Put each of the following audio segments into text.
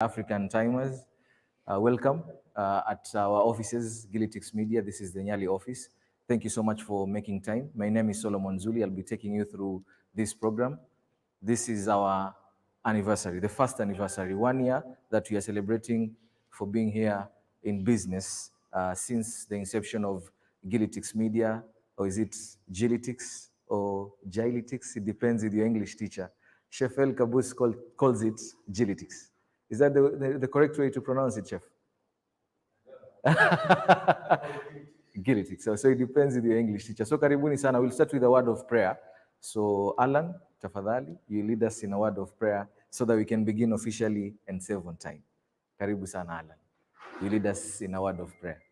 African timers, welcome at our offices, Gilitics Media. This is the Nyali office. Thank you so much for making time. My name is Solomon Zuli. I'll be taking you through this program. This is our anniversary, the first anniversary, 1 year that we are celebrating for being here in business since the inception of Gilitics Media, or is it Gilitics or Gilitics? It depends with your English teacher. Chef El Kabus calls it Gilitics. Is that the correct way to pronounce it, Chef? Gilitics. So it depends with your English teacher. So karibuni sana. We'll start with a word of prayer. So Alan, tafadhali, you lead us in a word of prayer so that we can begin officially and save on time. Karibu sana, Alan. You lead us in a word of prayer.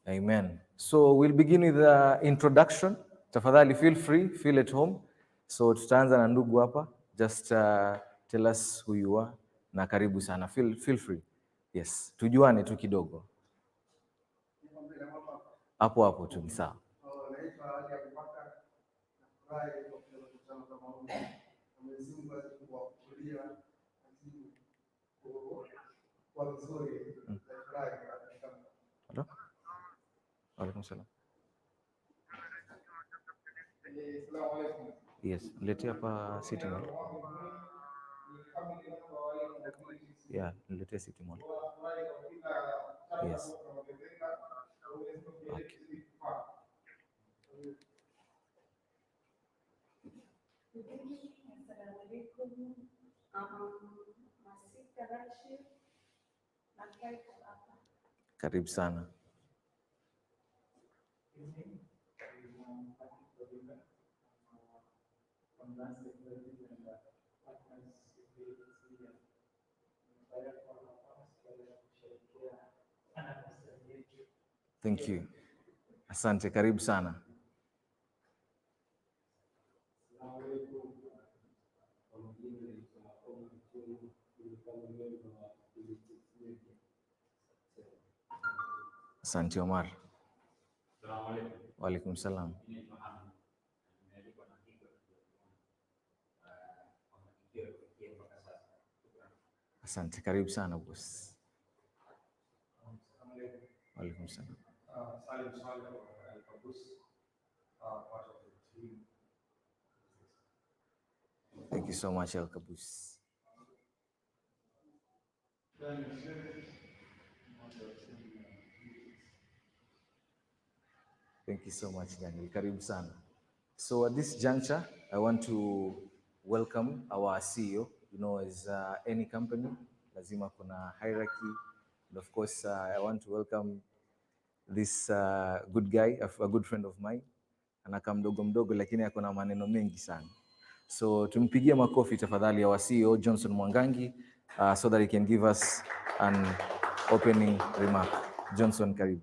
Amen. So we'll begin with the introduction. Tafadhali, feel free, feel at home. So tutaanza na ndugu hapa. Just tell us who you are na karibu sana. Feel free. Yes, tujuane tu kidogo. Hapo hapo tu ni sawa. Hello? Walaikum salam. Yes, lete hapa city mall. Yeah, lete city mall. Yes. Okay. Karibu sana. Thank you. Asante, karibu sana. Asante Omar. Walaikum salam. Asante, karibu sana boss. Walaikum salam. Thank you so much, El Kabus. Thank you so much, Daniel. Karibu sana. So at this juncture, I want to welcome our CEO. You know, as any company, lazima kuna hierarchy. And of course, I want to welcome this good guy, a good friend of mine. Anakaa mdogo mdogo lakini ako na maneno mengi sana. So tumpigie makofi tafadhali our CEO Johnson Mwangangi so that he can give us an opening remark. Johnson, karibu.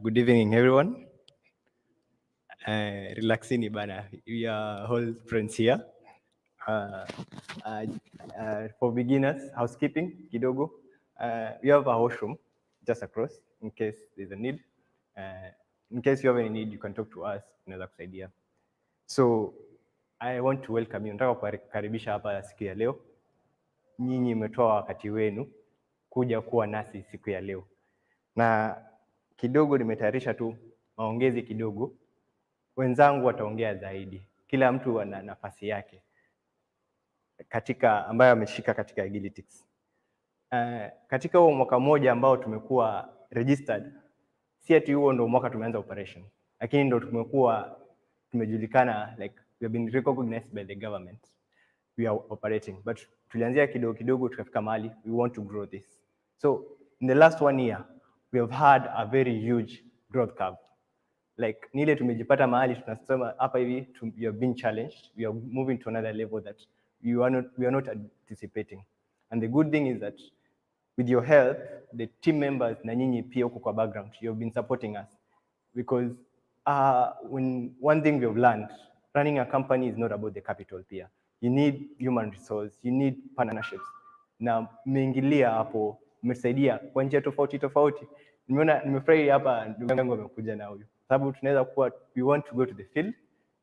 Good evening, everyone. Relaxini bana. We are all friends here. For beginners, housekeeping, kidogo. We have a washroom just across in case there's a need. In case you have any need, you can talk to us. Tunaweza kusaidia. So I want to welcome you. Nataka kukaribisha hapa siku ya leo. Nyinyi mmetoa wakati wenu kuja kuwa nasi siku ya leo. Na kidogo nimetayarisha tu maongezi kidogo. Wenzangu wataongea zaidi. Kila mtu ana nafasi yake katika ambayo ameshika katika Gilitics. Katika huo mwaka mmoja ambao tumekuwa registered, si ati huo ndio mwaka tumeanza operation, lakini ndio tumekuwa tumejulikana, like we have been recognized by the government. We are operating, but tulianzia kidogo kidogo tukafika mahali we want to grow this. So in the last 1 year we have had a very huge growth curve. Like ni ile tumejipata mahali tunasema hapa hivi you have been challenged, we are moving to another level that we are not anticipating. And the good thing is that with your help, the team members na nyinyi pia huko kwa background, you have been supporting us. Because when one thing we have learned, running a company is not about the capital pia. You need human resource, you need partnerships. Na mmeingilia hapo, mmesaidia kwa njia tofauti tofauti. Nimefurahi hapa ndugu yangu amekuja na huyu. Sababu tunaweza kuwa we want to go to the field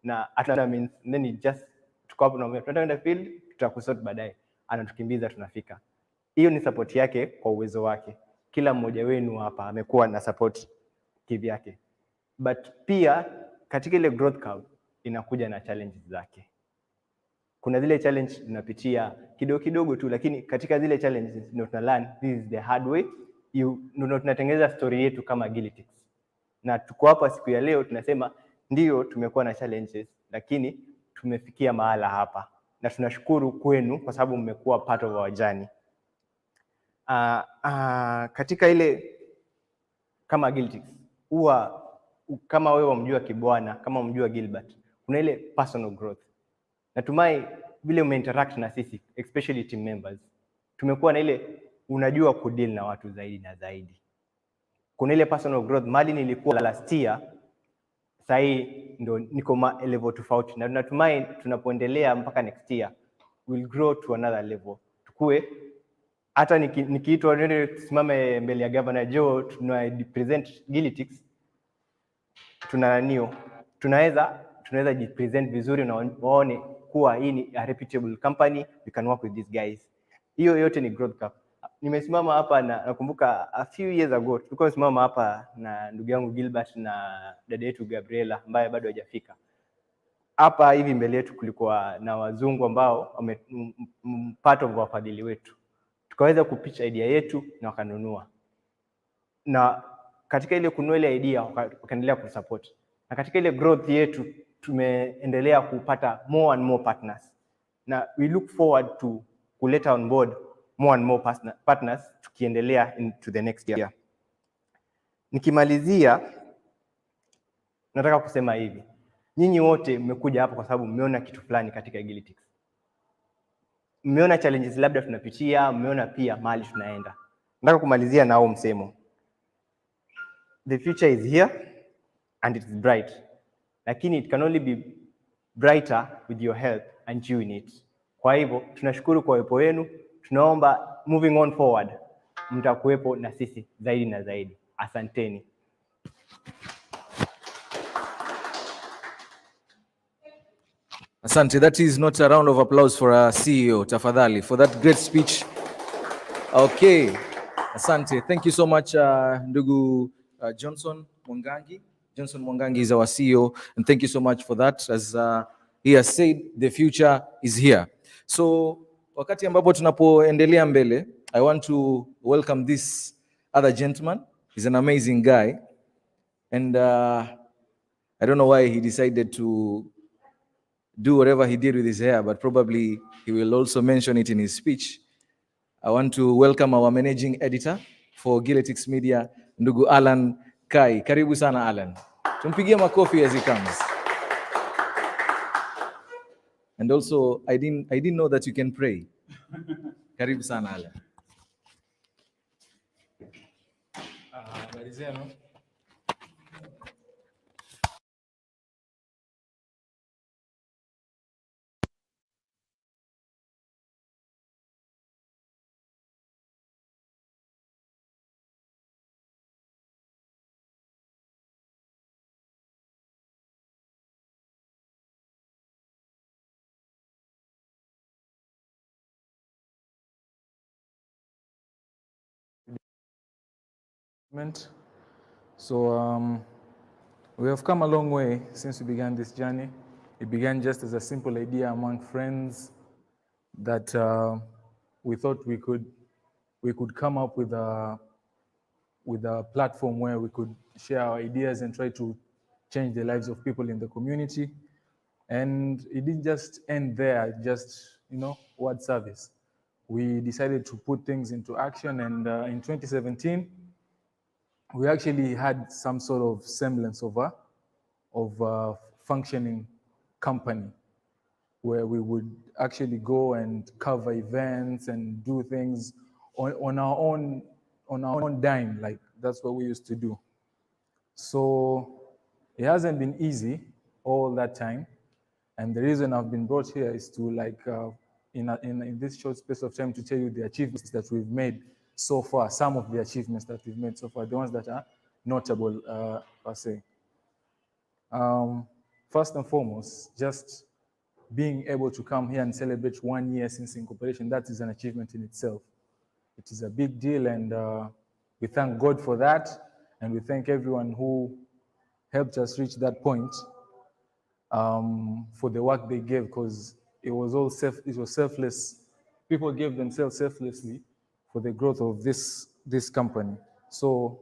na atana means then it just tuko hapo na tunaenda field, tutakusort baadaye. Anatukimbiza tunafika. Hiyo ni support yake kwa uwezo wake. Kila mmoja wenu hapa amekuwa na support kivyake. But pia katika ile growth curve inakuja na challenges zake. Kuna zile challenge tunapitia kidogo kidogo tu, lakini katika zile challenges ndio tuna learn this is the hard way. Ndio tunatengeneza story yetu kama Gilitics. Na tuko hapa siku ya leo tunasema ndio tumekuwa na challenges, lakini tumefikia mahala hapa. Na tunashukuru kwenu kwa sababu mmekuwa part of our journey. Katika ile kama Gilitics, huwa kama wewe umjua Kibwana, kama umjua Gilbert, kuna ile personal growth. Natumai vile umeinteract na sisi, especially team members, tumekuwa na ile unajua kudeal na watu zaidi na zaidi. Kuna ile personal growth, mali nilikuwa last year, sasa ndo niko level tofauti. Na natumai tunapoendelea mpaka next year, we'll grow to another level. Tukue hata nikiitwa nende tusimame mbele ya Governor Joe tuna represent Gilitics, tunaweza jipresent vizuri na waone kuwa hii ni a reputable company, we can work with these guys. Hiyo yote ni growth curve. Nimesimama hapa na nakumbuka a few years ago tulikuwa tumesimama hapa na ndugu yangu Gilbert na dada yetu Gabriela ambaye bado hajafika. Hapa hivi mbele yetu kulikuwa na wazungu ambao part of wafadhili wetu. Tukaweza kupicha idea yetu na wakanunua. Na katika ile kununua ile idea wakaendelea kusupport. Na katika ile growth yetu tumeendelea kupata more and more partners. Na we look forward to kuleta on board more and more partners tukiendelea into the next year. Nikimalizia nataka kusema hivi. Nyinyi wote mmekuja hapa kwa sababu mmeona kitu fulani katika Gilitics. Mmeona challenges labda tunapitia, mmeona pia mahali tunaenda. Nataka kumalizia na huo msemo. The future is here and it is bright. Lakini it can only be brighter with your help and you in it. Kwa hivyo tunashukuru kwa uwepo wenu. Tunaomba moving on forward mtakuwepo na sisi zaidi na zaidi. Asanteni. Asante. That is not a round of applause for our CEO, tafadhali, for that great speech. Okay. Asante. Thank you so much, ndugu Johnson Mwangangi. Johnson Mwangangi is our CEO, and thank you so much for that. As he has said, the future is here. So, wakati ambapo tunapoendelea mbele, I want to welcome this other gentleman. He's an amazing guy. And I don't know why he decided to do whatever he did with his hair, but probably he will also mention it in his speech. I want to welcome our managing editor for Gilitics Media, ndugu Alan Kai. Karibu sana Alan. Tumpigie makofi as he comes. And also, I didn't know that you can pray. Karibu sana Alan. So we have come a long way since we began this journey. It began just as a simple idea among friends that we thought we could come up with a platform where we could share our ideas and try to change the lives of people in the community. And it didn't just end there, just, word service. We decided to put things into action, and in 2017, we actually had some sort of semblance of a functioning company where we would actually go and cover events and do things on our own dime. Like that's what we used to do. So it hasn't been easy all that time. And the reason I've been brought here is to in this short space of time to tell you the achievements that we've made so far, some of the achievements that we've made so far, the ones that are notable per se. First and foremost, just being able to come here and celebrate 1 year since incorporation, that is an achievement in itself. It is a big deal, and we thank God for that, and we thank everyone who helped us reach that point for the work they gave, because it was selfless. People gave themselves selflessly for the growth of this company. So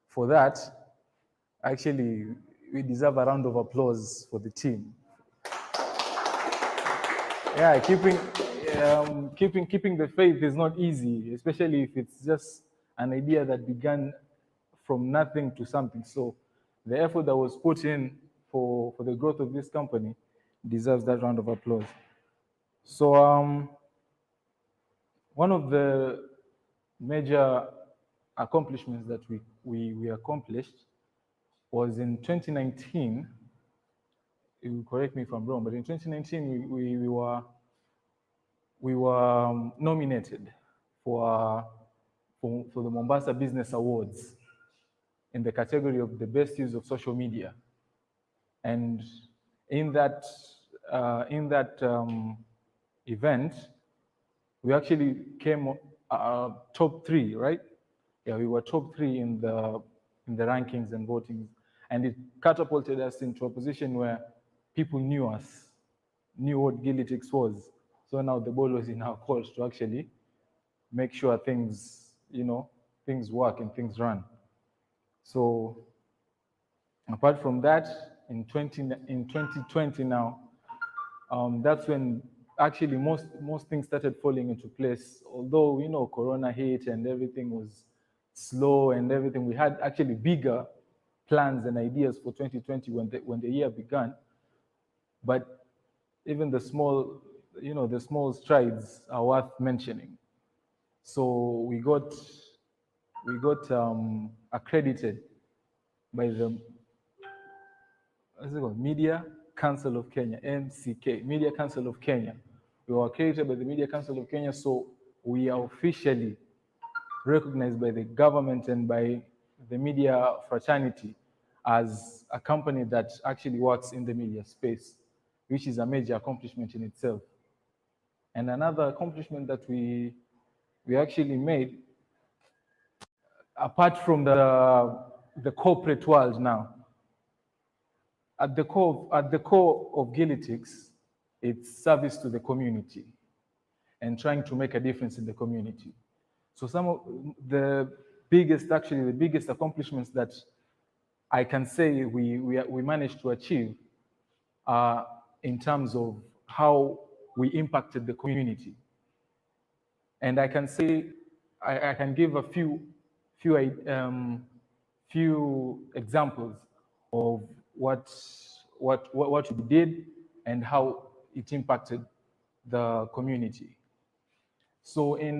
for that, actually, we deserve a round of applause for the team. Yeah, keeping the faith is not easy, especially if it's just an idea that began from nothing to something. So the effort that was put in for the growth of this company deserves that round of applause. So one of the major accomplishments that we accomplished was in 2019. You correct me if I'm wrong, but in 2019 we were nominated for the Mombasa Business Awards in the category of the best use of social media. And in that event, we actually came top 3, right? Yeah, we were top 3 in the rankings and votings, and it catapulted us into a position where people knew us, knew what Gilitics was. So now the ball was in our court to actually make sure things, things work and things run. So apart from that, in 2020 now, that's when actually most things started falling into place. Although Corona hit and everything was slow and everything, we had actually bigger plans and ideas for 2020 when the year began. But even the small strides are worth mentioning. So we got accredited by the Media Council of Kenya, MCK, Media Council of Kenya. We were accredited by the Media Council of Kenya, so we are officially recognized by the government and by the media fraternity as a company that actually works in the media space, which is a major accomplishment in itself. And another accomplishment that we actually made, apart from the corporate world now, at the core of Gilitics, it's service to the community and trying to make a difference in the community. So some of the biggest accomplishments that I can say we managed to achieve are in terms of how we impacted the community. And I can say, I can give a few examples of what we did and how it impacted the community. So it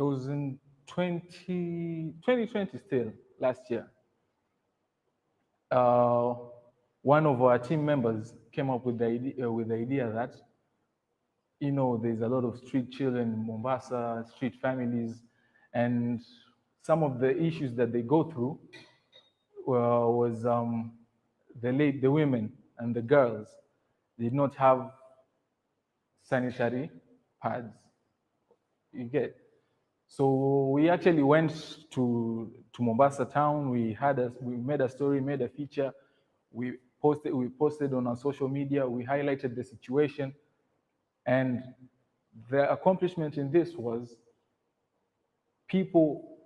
was in 2020 still, last year. One of our team members came up with the idea that, there's a lot of street children in Mombasa, street families, and some of the issues that they go through was the women and the girls did not have sanitary pads. You get. So we actually went to Mombasa town. We made a story, made a feature. We posted on our social media. We highlighted the situation, and the accomplishment in this was people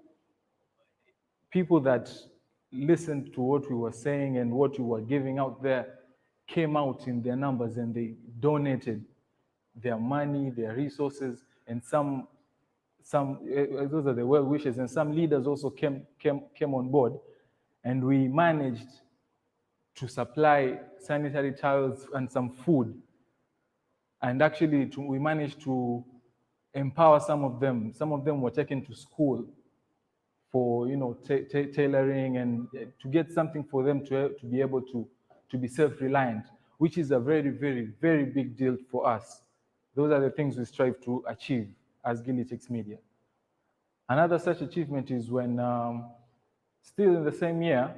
that listened to what we were saying and what we were giving out there came out in their numbers, and they donated their money, their resources, and some those are the well wishers, and some leaders also came on board, and we managed to supply sanitary towels and some food. And actually, we managed to empower some of them. Some of them were taken to school for tailoring and to get something for them to be able to be self-reliant, which is a very, very, very big deal for us. Those are the things we strive to achieve as Gilitics Media. Another such achievement is when, still in the same year,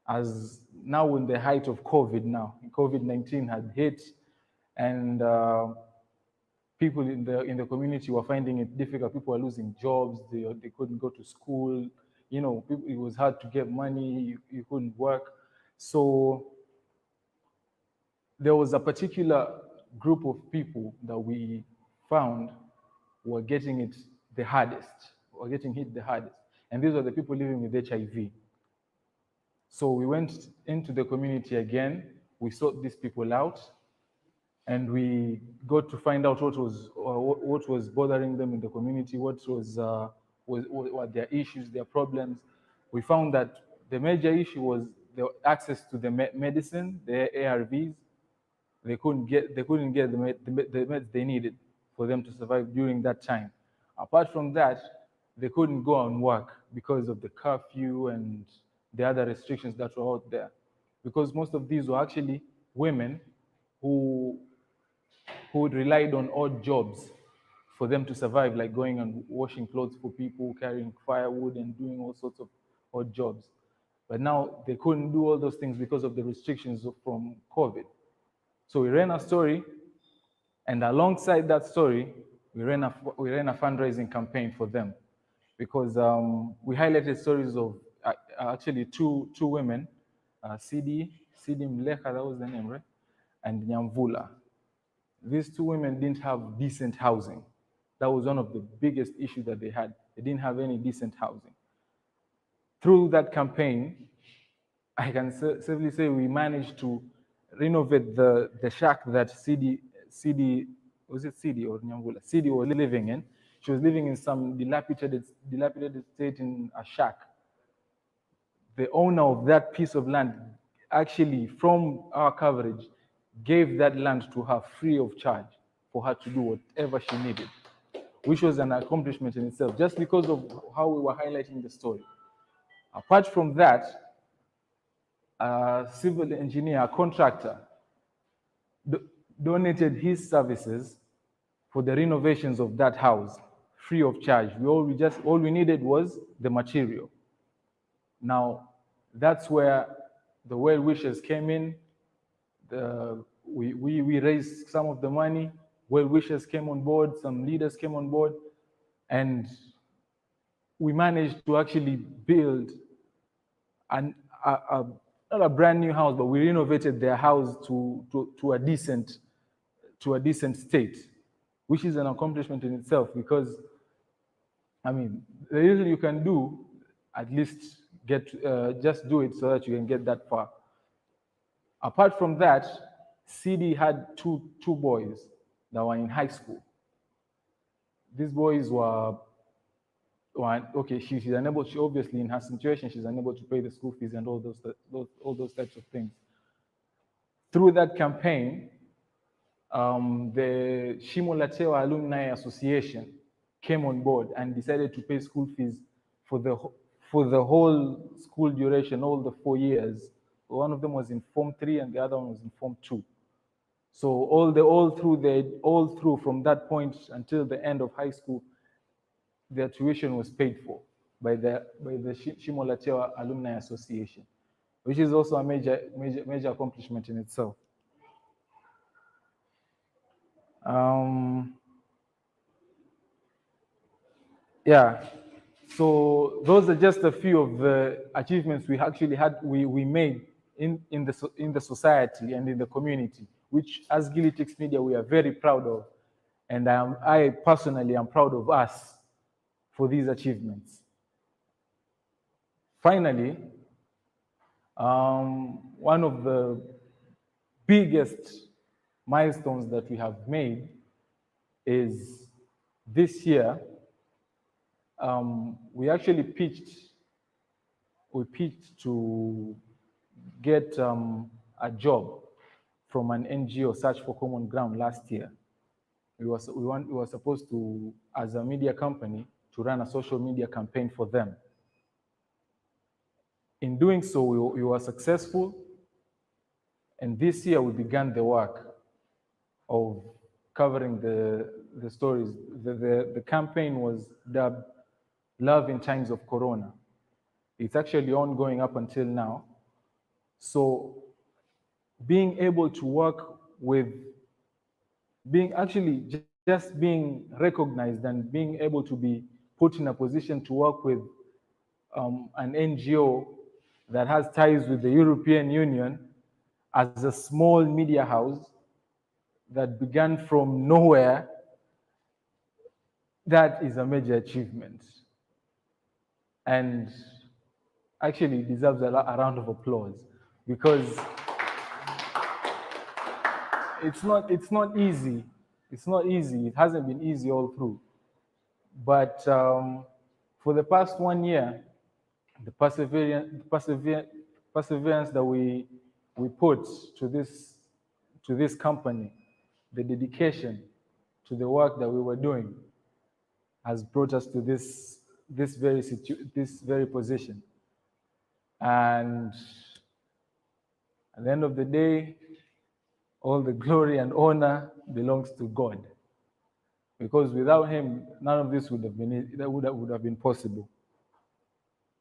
as now in the height of COVID now, COVID-19 had hit, and people in the community were finding it difficult. People were losing jobs. They couldn't go to school. It was hard to get money. You couldn't work. So there was a particular group of people that we found were getting it the hardest, were getting hit the hardest. And these were the people living with HIV. So we went into the community again. We sought these people out, and we got to find out what was bothering them in the community, what were their issues, their problems. We found that the major issue was the access to the medicine, the ARVs. They couldn't get the meds they needed for them to survive during that time. Apart from that, they couldn't go and work because of the curfew and the other restrictions that were out there. Because most of these were actually women who relied on odd jobs for them to survive, like going and washing clothes for people, carrying firewood, and doing all sorts of odd jobs. But now they couldn't do all those things because of the restrictions from COVID. So we ran a story, and alongside that story, we ran a fundraising campaign for them, because we highlighted stories of actually two women, Sidi Mleka, that was the name, right? And Nyamvula. These two women didn't have decent housing. That was one of the biggest issues that they had. They didn't have any decent housing. Through that campaign, I can safely say we managed to renovate the shack that Sidi, was it Sidi or Nyamvula? Sidi was living in. She was living in some dilapidated state in a shack. The owner of that piece of land, actually from our coverage, gave that land to her free of charge for her to do whatever she needed, which was an accomplishment in itself, just because of how we were highlighting the story. Apart from that, a civil engineer, a contractor, donated his services for the renovations of that house, free of charge. All we needed was the material. Now, that's where the well wishers came in. We raised some of the money. Well wishers came on board. Some leaders came on board, and we managed to actually build not a brand new house, but we renovated their house to a decent state, which is an accomplishment in itself. Because, I mean, the little you can do, at least just do it so that you can get that far. Apart from that, CD had two boys that were in high school. These boys were okay. She's unable. She obviously, in her situation, she's unable to pay the school fees and all those types of things. Through that campaign, the Shimo Latewa Alumni Association came on board and decided to pay school fees for the whole school duration, all the 4 years. One of them was in Form 3 and the other one was in Form 2. So all through from that point until the end of high school, their tuition was paid for by the Shimo Latewa Alumni Association, which is also a major accomplishment in itself. Yeah, so those are just a few of the achievements we actually we made in the society and in the community, which as Gilitics Media we are very proud of, and I personally am proud of us for these achievements. Finally, one of the biggest milestones that we have made is this year we actually pitched to get a job from an NGO, Search for Common Ground, last year. We were supposed to, as a media company, to run a social media campaign for them. In doing so, we were successful, and this year we began the work of covering the stories. The campaign was dubbed Love in Times of Corona. It's actually ongoing up until now. So being able to work with, just being recognized and being able to be put in a position to work with an NGO that has ties with the European Union as a small media house that began from nowhere, that is a major achievement. And actually deserves a round of applause, because it's not easy. It's not easy. It hasn't been easy all through. But for the past 1 year, the perseverance that we put to this company, the dedication to the work that we were doing, has brought us to this very position. And at the end of the day, all the glory and honor belongs to God, because without Him, none of this would have been possible.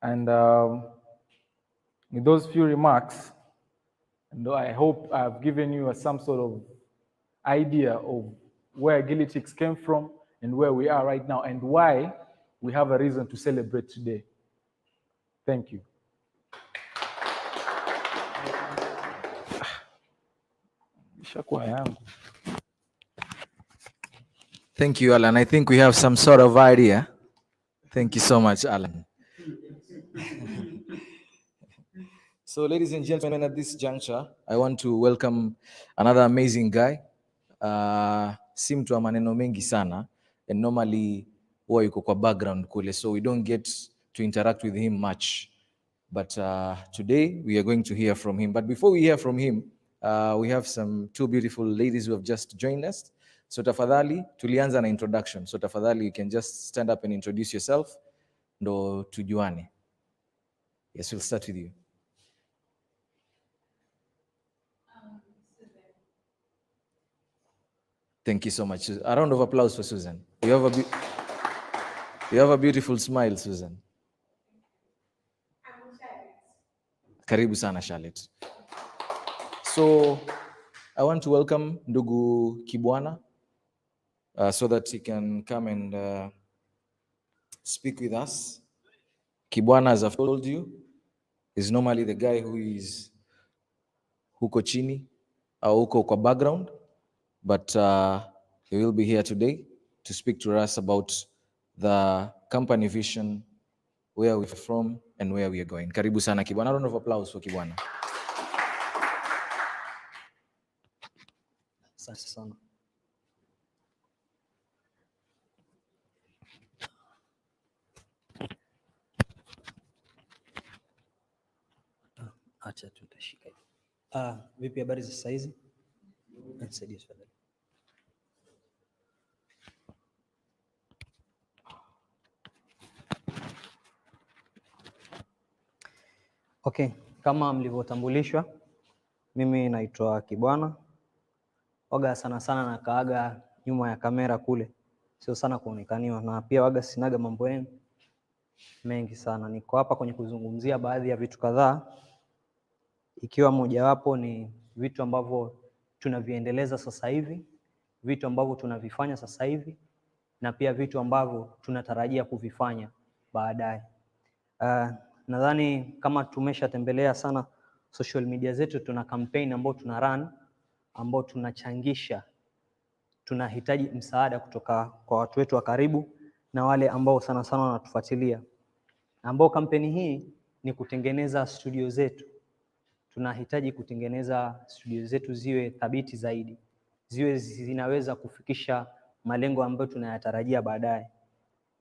And with those few remarks, and I hope I've given you some sort of idea of where Gilitics came from and where we are right now, and why we have a reason to celebrate today. Thank you. Thank you, Alan. I think we have some sort of idea. Thank you so much, Alan. So, ladies and gentlemen, at this juncture, I want to welcome another amazing guy. Si mtu wa maneno mengi sana, and normally huwa yuko kwa background kule, so we don't get to interact with him much. But today we are going to hear from him. But before we hear from him, we have two beautiful ladies who have just joined us. So tafadhali, tulianza na introduction. So tafadhali, you can just stand up and introduce yourself, ndo tujuane. Yes, we'll start with you. Thank you so much. A round of applause for Susan. You have a beautiful smile, Susan. Karibu sana, Charlotte. So I want to welcome Ndugu Kibwana so that he can come and speak with us. Kibwana, as I've told you, is normally the guy who is huko chini au huko kwa background, but he will be here today to speak to us about the company vision, where we're from and where we are going. Karibu sana Kibwana. A round of applause for Kibwana. Asante sana. Acha tutashika. Vipi habari za sasa hizi? Nisaidie tafadhali. Okay, kama mlivyotambulishwa, mimi naitwa Kibwana. Waga sana sana nakaaga nyuma ya kamera kule, sio sana kuonekaniwa, na pia waga sinaga mambo yenu mengi sana. Niko hapa kwenye kuzungumzia baadhi ya vitu kadhaa, ikiwa mojawapo ni vitu ambavyo tunaviendeleza sasa hivi, vitu ambavyo tunavifanya sasa hivi, na pia vitu ambavyo tunatarajia kuvifanya baadaye. Nadhani kama tumeshatembelea sana social media zetu, tuna campaign ambayo tuna run, ambayo tunachangisha, tunahitaji msaada kutoka kwa watu wetu wa karibu na wale ambao sana sana wanatufuatilia, ambao kampeni hii ni kutengeneza studio zetu. Tunahitaji kutengeneza studio zetu ziwe thabiti zaidi, ziwe zinaweza kufikisha malengo ambayo tunayatarajia baadaye.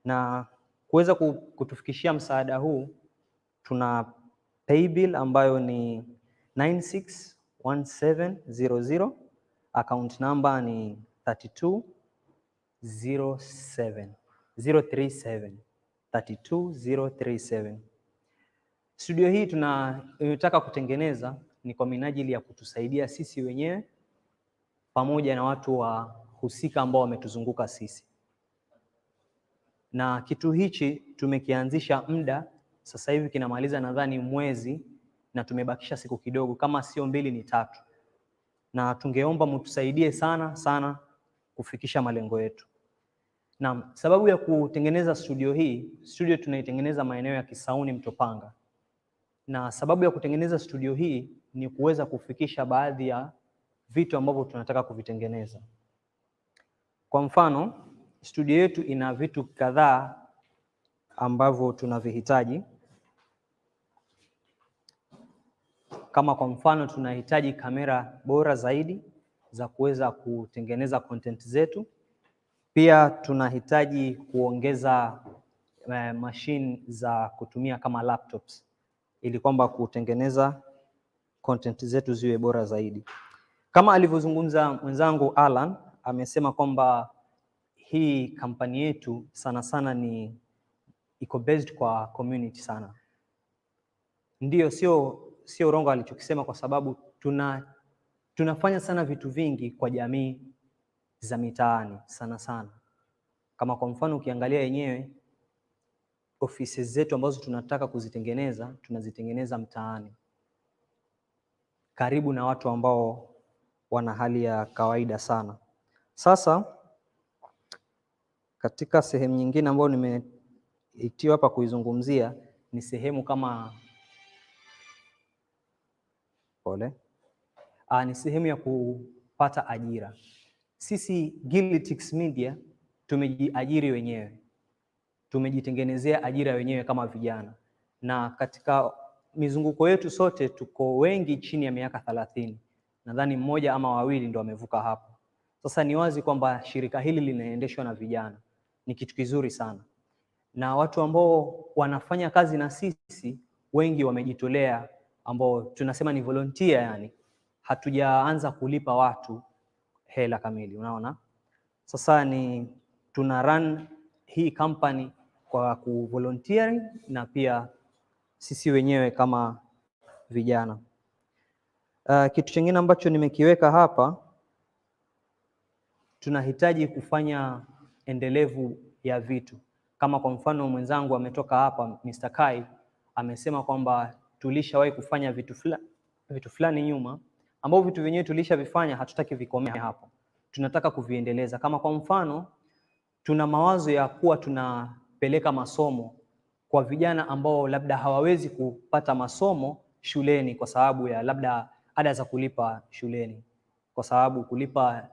Na Kuweza kutufikishia msaada huu, tuna paybill ambayo ni 961700, account number ni 32037. Studio hii tunataka kutengeneza ni kwa minajili ya kutusaidia sisi wenyewe pamoja na watu wa husika ambao wametuzunguka sisi, na kitu hichi tumekianzisha muda sasa hivi kinamaliza nadhani mwezi, na tumebakisha siku kidogo, kama sio 2 ni 3, na tungeomba mtusaidie sana sana kufikisha malengo yetu. Na sababu ya kutengeneza studio hii, studio tunaitengeneza maeneo ya Kisauni Mtopanga, na sababu ya kutengeneza studio hii ni kuweza kufikisha baadhi ya vitu ambavyo tunataka kuvitengeneza. Kwa mfano, studio yetu ina vitu kadhaa ambavyo tunavihitaji. Kama kwa mfano, tunahitaji kamera bora zaidi za kuweza kutengeneza content zetu. Pia tunahitaji kuongeza machine za kutumia kama laptops ili kwamba kutengeneza content zetu ziwe bora zaidi. Kama alivyozungumza mwenzangu Alan, amesema kwamba hii kampani yetu sana sana ni iko based kwa community sana. Ndiyo, sio urongo alichokisema, kwa sababu tunafanya sana vitu vingi kwa jamii za mitaani sana sana. Kama kwa mfano ukiangalia yenyewe ofisi zetu ambazo tunataka kuzitengeneza, tunazitengeneza mtaani, karibu na watu ambao wana hali ya kawaida sana. Sasa katika sehemu nyingine ambayo nimeitiwa hapa kuizungumzia ni sehemu kama ni sehemu ya kupata ajira. Sisi Gilitics Media tumejiajiri wenyewe, tumejitengenezea ajira wenyewe kama vijana, na katika mizunguko yetu sote tuko wengi chini ya miaka 30. Nadhani 1 ama 2 ndio wamevuka hapo. Sasa ni wazi kwamba shirika hili linaendeshwa na vijana, ni kitu kizuri sana, na watu ambao wanafanya kazi na sisi wengi wamejitolea, ambao tunasema ni volunteer, yani hatujaanza kulipa watu hela kamili, unaona. Sasa tuna run hii company kwa kuvolunteering na pia sisi wenyewe kama vijana. Kitu kingine ambacho nimekiweka hapa, tunahitaji kufanya endelevu ya vitu. Kama kwa mfano mwenzangu ametoka hapa, Mr. Kai, amesema kwamba tulishawahi kufanya vitu fulani nyuma, ambao vitu vyenyewe tulishavifanya, hatutaki vikomea hapo, tunataka kuviendeleza. Kama kwa mfano, tuna mawazo ya kuwa tunapeleka masomo kwa vijana ambao labda hawawezi kupata masomo shuleni kwa sababu ya labda ada za kulipa shuleni, kwa sababu kulipa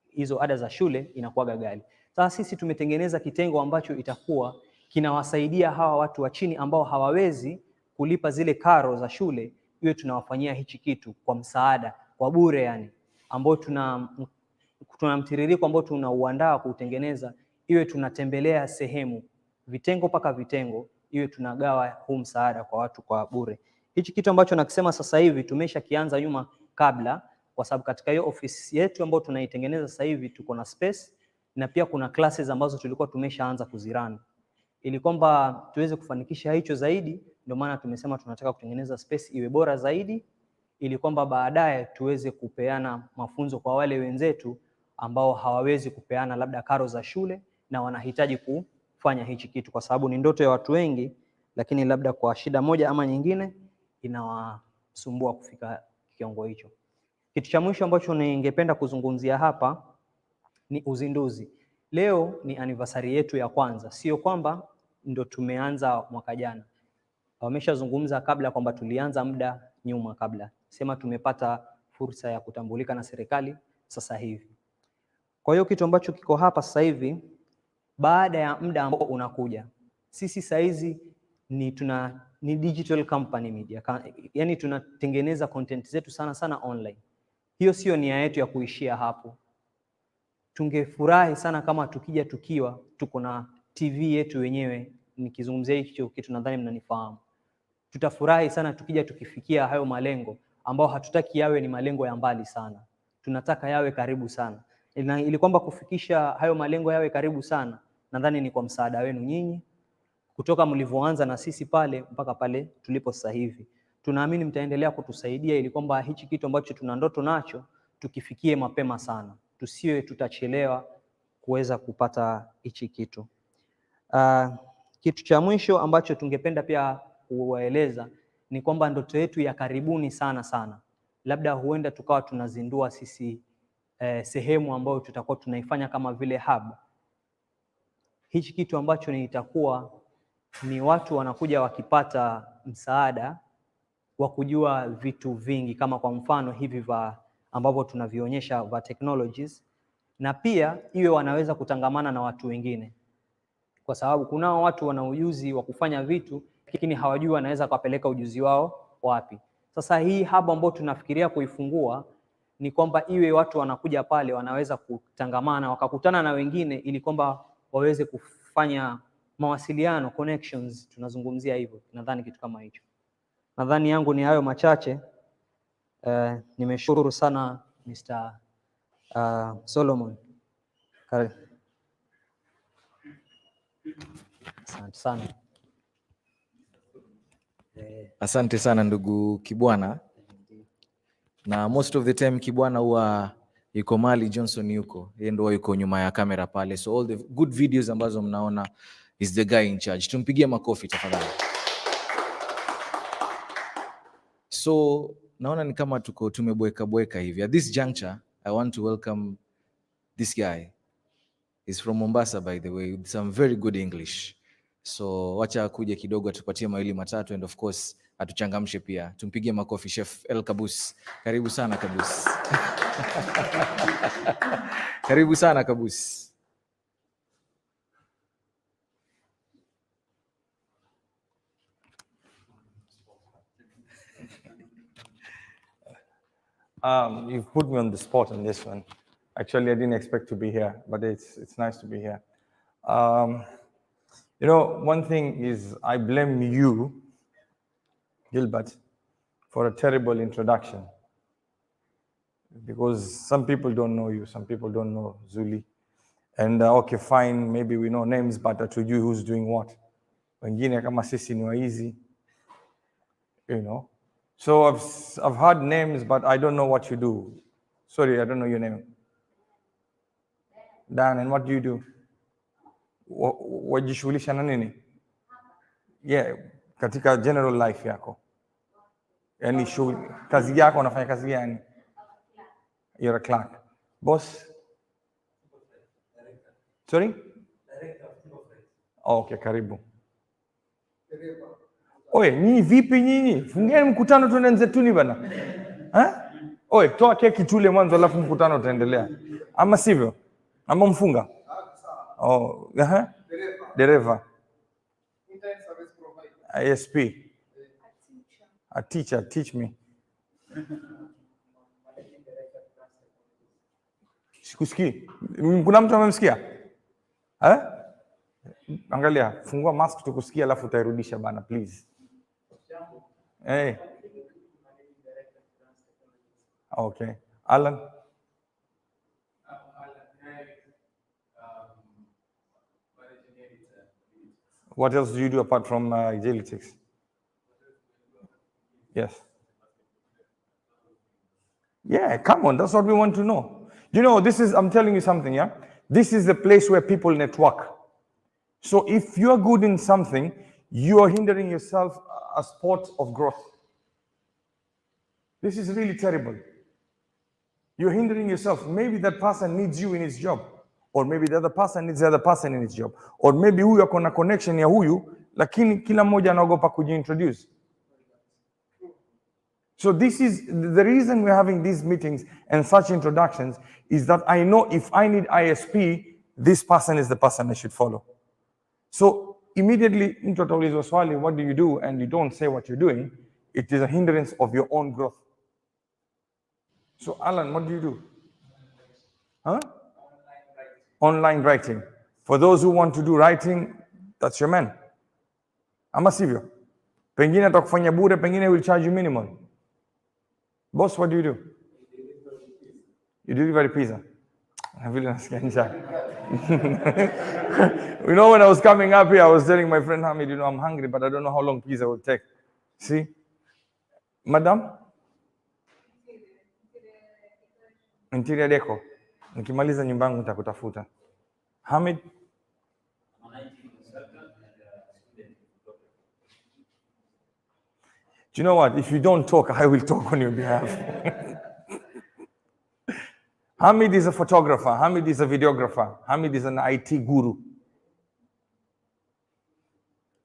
hizo ada za shule inakuwa ghali. Sasa sisi tumetengeneza kitengo ambacho itakuwa kinawasaidia hawa watu wa chini ambao hawawezi kulipa zile karo za shule, iwe tunawafanyia hichi kitu kwa msaada, kwa bure yani, ambao tuna mtiririko ambao tunauandaa kuutengeneza, iwe tunatembelea sehemu vitengo mpaka vitengo, iwe tunagawa huu msaada kwa watu kwa bure. Hichi kitu ambacho nakisema sasa hivi tumeshakianza nyuma kabla, kwa sababu katika hiyo ofisi yetu ambayo tunaitengeneza sasa hivi tuko na space, na pia kuna classes ambazo tulikuwa tumeshaanza kuzirun. Ili kwamba tuweze kufanikisha hicho zaidi, ndio maana tumesema tunataka kutengeneza space iwe bora zaidi, ili kwamba baadaye tuweze kupeana mafunzo kwa wale wenzetu ambao hawawezi kupeana labda karo za shule na wanahitaji kufanya hichi kitu, kwa sababu ni ndoto ya watu wengi, lakini labda kwa shida moja ama nyingine inawasumbua kufika kiwango hicho. Kitu cha mwisho ambacho ningependa kuzungumzia hapa ni uzinduzi. Leo ni anniversary yetu ya kwanza, sio kwamba ndo tumeanza mwaka jana. Wameshazungumza kabla kwamba tulianza muda nyuma kabla, sema tumepata fursa ya kutambulika na serikali sasa hivi. Kwa hiyo kitu ambacho kiko hapa sasa hivi, baada ya muda ambao unakuja, sisi saizi ni digital company media, yani tunatengeneza content zetu sana sana online. Hiyo sio nia yetu ya kuishia hapo. Tungefurahi sana kama tukiwa tuko na TV yetu wenyewe. Nikizungumzia hicho kitu nadhani mnanifahamu. Tutafurahi sana tukija tukifikia hayo malengo ambao hatutaki yawe ni malengo ya mbali sana. Tunataka yawe karibu sana. Ili kwamba kufikisha hayo malengo yawe karibu sana, nadhani ni kwa msaada wenu nyinyi, kutoka mlivyoanza na sisi pale mpaka pale tulipo sasa hivi. Tunaamini mtaendelea kutusaidia ili kwamba hichi kitu ambacho tuna ndoto nacho tukifikie mapema sana. Tusiwe tutachelewa kuweza kupata hichi kitu. Kitu cha mwisho ambacho tungependa pia kuwaeleza ni kwamba ndoto yetu ya karibuni sana sana, labda huenda tukawa tunazindua sisi sehemu ambayo tutakuwa tunaifanya kama vile hub. Hichi kitu ambacho itakuwa ni watu wanakuja wakipata msaada wa kujua vitu vingi, kama kwa mfano hivi ambavyo tunavionyesha va technologies, na pia iwe wanaweza kutangamana na watu wengine, kwa sababu kunao watu wana ujuzi wa kufanya vitu lakini hawajui wanaweza kupeleka ujuzi wao wapi. Sasa hii hub ambayo tunafikiria kuifungua ni kwamba iwe watu wanakuja pale wanaweza kutangamana wakakutana na wengine, ili kwamba waweze kufanya mawasiliano, connections, tunazungumzia hivyo. Nadhani kitu kama hicho. Nadhani yangu ni hayo machache. Nimeshukuru sana Mr. Solomon. Asante sana. Asante sana ndugu Kibwana. Na most of the time Kibwana huwa yuko mali, Johnson yuko, yeye ndio yuko nyuma ya kamera pale, so all the good videos ambazo mnaona is the guy in charge. Tumpigie makofi tafadhali. So naona ni kama tuko tumebweka hivi. At this juncture I want to welcome this guy. He's from Mombasa by the way, with some very good English. So wacha kuja kidogo atupatie mawili matatu, and of course atuchangamshe pia. Tumpigie makofi Chef El Kabus. Karibu sana Kabus. Karibu sana Kabus. You've put me on the spot on this one. Actually, I didn't expect to be here, but it's nice to be here. You know, one thing is I blame you, Gilbert, for a terrible introduction. Because some people don't know you, some people don't know Zuli. And okay, fine, maybe we know names, but hatujui who's doing what. Wengine kama sisi ni waizi, you know. So I've heard names, but I don't know what you do. Sorry, I don't know your name. Dan, and what do you do? Wajishughulisha na nini? Yeah, katika general life yako. Yani kazi yako unafanya kazi gani? You're a clerk. Boss? Sorry? Oh, okay, karibu. Oye, nyinyi vipi nyinyi? Fungeni mkutano tuende nzetuni bana. Oye, toa keki tule mwanzo alafu mkutano utaendelea. Ama sivyo? Ama mfunga? Oh, dereva. ISP. A teacher, teach me. Sikusikii. Kuna mtu amemsikia? Angalia, fungua mask tukusikia alafu utairudisha bana, please. Hey. Okay. Alan? What else do you do apart from Gilitics? Yes. Yeah, come on, that's what we want to know. You know, I'm telling you something, yeah? This is the place where people network. So if you're good in something, you are hindering yourself a spot of growth. This is really terrible. You're hindering yourself. Maybe that person needs you in his job. Or maybe the other person needs the other person in his job. Or maybe huyu ako na connection ya huyu, lakini kila mmoja anaogopa kujiintroduce. So this is the reason we're having these meetings and such introductions, is that I know if I need ISP, this person is the person I should follow. So immediately, mtu ataulizwa swali, what do you do? And you don't say what you're doing, it is a hindrance of your own growth. So Alan, what do you do? Online writing. For those who want to do writing, that's your man. Ama sivyo? Pengine atakufanya bure, pengine will charge you minimal. Boss, what do you do? You deliver pizza. I really nasikia njaa. You know, when I was coming up here, I was telling my friend Hamid, you know, I'm hungry, but I don't know how long pizza will take. See? Madam? Interior deco. Nikimaliza nyumba yangu nitakutafuta. Hamid? Do you know what? If you don't talk, I will talk on your behalf. Hamid is a photographer. Hamid is a videographer. Hamid is an IT guru.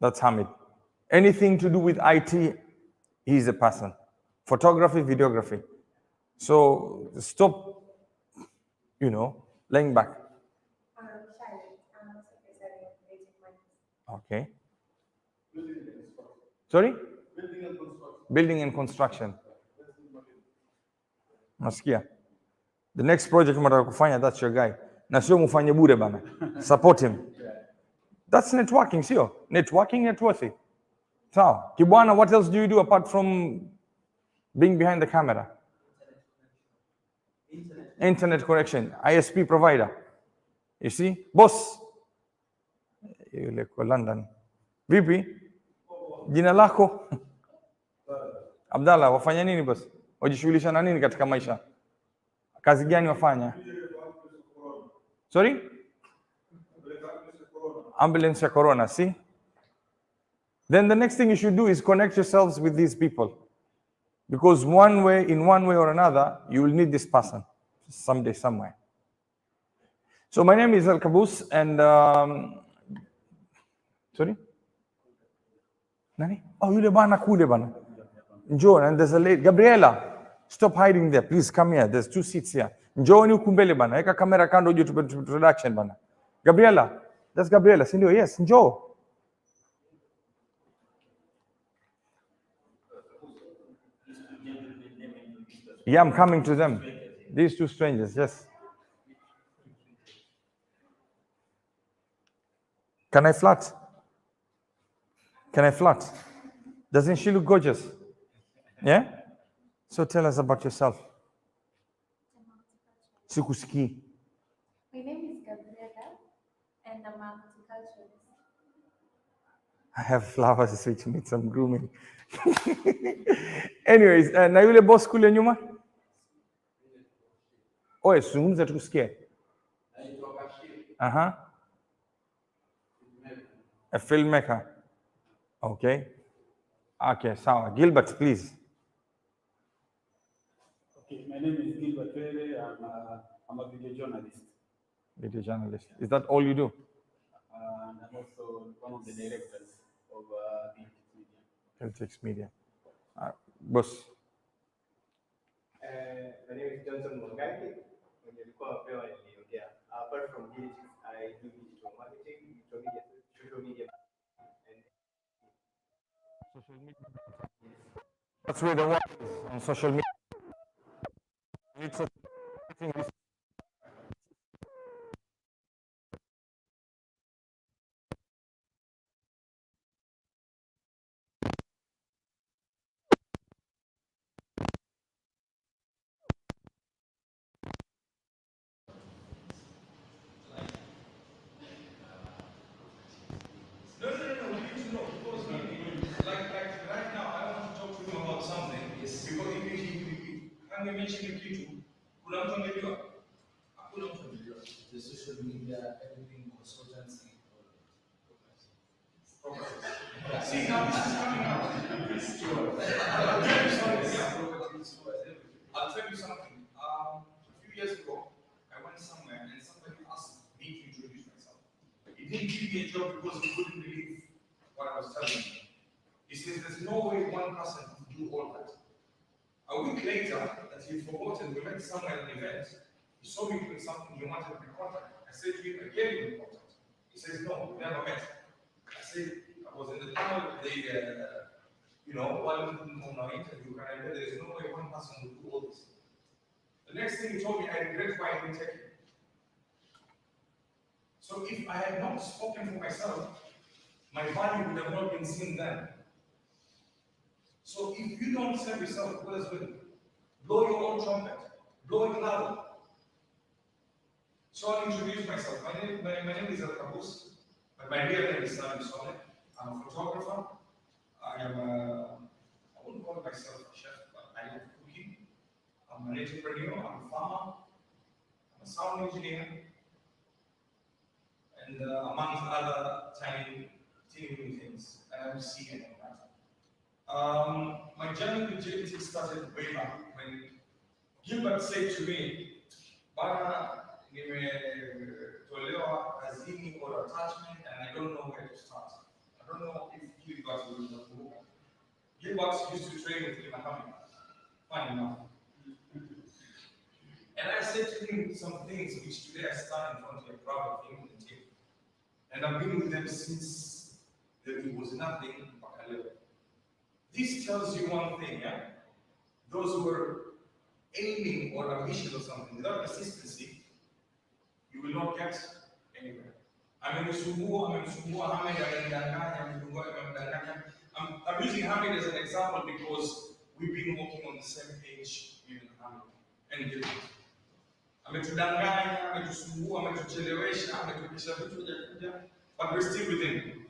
That's Hamid. Anything to do with IT, he's a person. Photography, videography. So stop, you know, laying back. Okay. Sorry? Building and construction. Nasikia. The next project mtaka kufanya, that's your guy. Na sio mufanye bure bana. Support him. That's networking, sio? Networking, networthy. Sawa. Kibwana, what else do you do apart from being behind the camera? Internet connection. ISP provider. You see? Boss. Yule kwa London. Vipi? Jina lako? Abdallah, wafanya nini boss? Wajishughulisha na nini katika maisha? Kazi gani wafanya? Sorry? Ambulance ya corona, see? Then the next thing you should do is connect yourselves with these people. Because in one way or another, you will need this person someday, somewhere. So my name is Al Kabus, and sorry? Nani? Oh, yule bana kule bana. Njoo, and there's a lady, Gabriela. Stop hiding there, please come here. There's 2 seats here. Njoo ni huku mbele bana. Weka kamera kando uje tupe introduction bana. Gabriela, that's Gabriela, si ndio? Yes, njoo. Yeah, I'm coming to them. These 2 strangers, yes. Can I flirt? Can I flirt? Doesn't she look gorgeous? Yeah? So tell us about yourself. Sikusikii. My name is Gabriela, and I'm a horticulturist. I have flowers which need some grooming. Anyways, na yule boss kule nyuma? Oe, zungumza tukusikie. A filmmaker. Okay. Okay, sawa. Gilbert, please. Okay, my name is Gilbert Wele. I'm a video journalist. Video journalist. Is that all you do? And I'm also one of the directors of Gilitics Media. Gilitics Media. Boss. My name is Johnson Mwangangi. When you call up here, apart from Gilitics, I do digital marketing, social media, and Social media. That's where the work is, on social media. It's a thing. Mention kitu, kuna mtu anajua? Hakuna mtu anajua. The social media, everything, consultancy. See, now this is coming out. I'll tell you something. A few years ago, I went somewhere and somebody asked me to introduce myself. He didn't give me a job because he couldn't believe what I was telling him. He says, there's no way one person can do all that. A week later, that he'd forgotten, we met somewhere at an event. He saw me doing something, he wanted my contact. I said to him, I gave him the contact. He says, no, we never met. I said, I was in the town of the, while on our interview, and I said, there's no way one person will do all this. The next thing he told me, I regret why I didn't take him. So if I had not spoken for myself, my value would have not been seen then. So if you don't serve yourself, who else will? Blow your own trumpet. Blow it loud. So I'll introduce myself. My name is Al-Kabus, but my real name is Salim Soleh. I'm a photographer. I wouldn't call myself a chef, but I love cooking. I'm an entrepreneur, I'm a farmer, I'm a sound engineer, and amongst other teeny things. And I'm seeing that. My journey with Gilitics started way back when Gilbert said to me, Bana, nimetolewa kazini or attachment and I don't know where to start. I don't know if Gilbert will know. Gilbert used to train with Imahami. Funny enough. And I said to him some things which today I stand in front of you proud of him and him. And I've been with them since there was nothing but a little. This tells you one thing, yeah? Those who are aiming or ambitious or something without consistency, you will not get anywhere. I'm using Hamid as an example because we've been working on the same page with Hamid and Gilbert. Ametudanganya, ametusumbua, ametuchelewesha, ametupisha vitu vya but we're still with him.